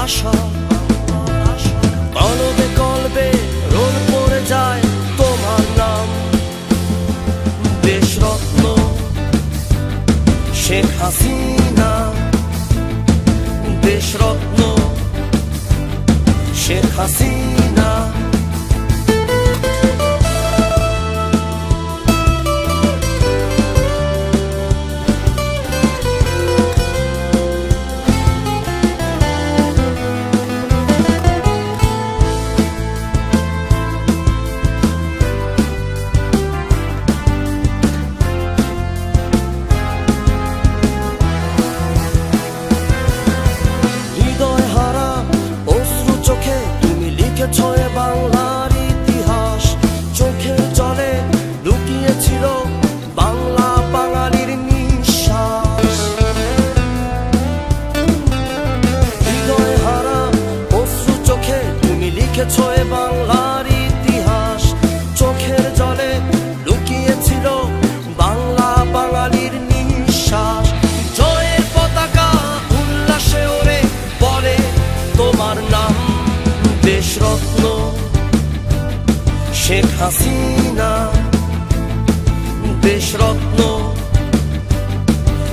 আশা। কলবে কলবে রোল পড়ে যায় তোমার নাম, দেশরত্ন শেখ হাসিনা, দেশরত্ন শেখ হাসিনা। বাংলার ইতিহাস চোখের জলে লুকিয়েছিল বাংলা বাঙালির নিঃশ্বাস। হৃদয় হারা অশ্রু চোখে তুমি লিখেছ এ বাংলার ইতিহাস, চোখের জলে লুকিয়েছিল বাংলা বাঙালির নিঃশ্বাস। জয়ের পতাকা উল্লাসে ওরে বলে তোমার নাম, দেশরত্ন শেখ হাসিনা, দেশরত্ন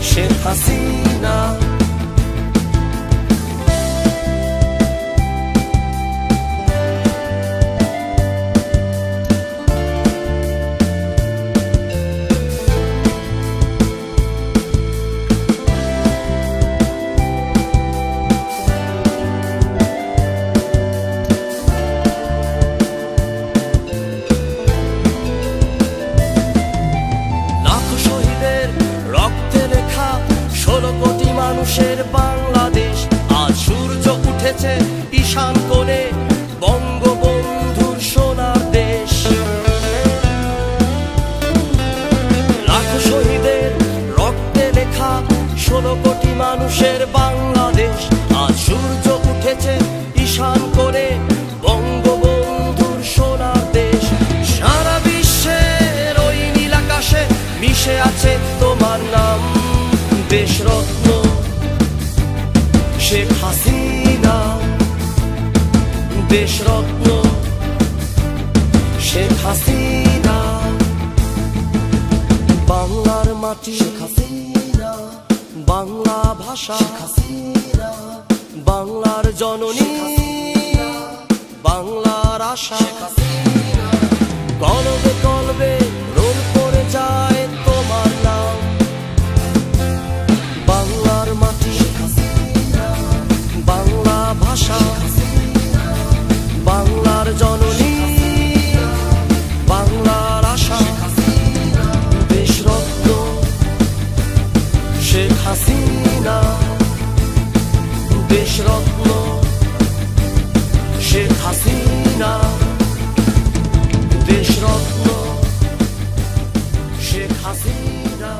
শেখ হাসিনা। মানুষের বাংলাদেশ আজ সূর্য উঠেছে ঈশান কোণে, বঙ্গবন্ধুর সোনার দেশ। লাখো শহীদের রক্তে লেখা 16 কোটি মানুষের বাংলাদেশ আজ সূর্য উঠেছে ঈশান কোণে, বঙ্গবন্ধুর সোনার দেশ। সারা বিশ্বের ওই নীল আকাশে মিশে আছে তোমার নাম, দেশরত্ন শেখ হাসিনা, দেশরত্ন শেখ হাসিনা। বাংলার মাটি শেখ হাসিনা, বাংলা ভাষা শেখ হাসিনা, বাংলার জননী বাংলার আশা। কলবে কলবে রোল পড়ে যায় তোমার নাম, বাংলার মাটি বাংলা ভাষা, বাংলার জননী বাংলার আশা। দেশরত্ন শেখ হাসিনা, দেশরত্ন শেখ হাসিনা, দেশরত্ন শেখ হাসিনা।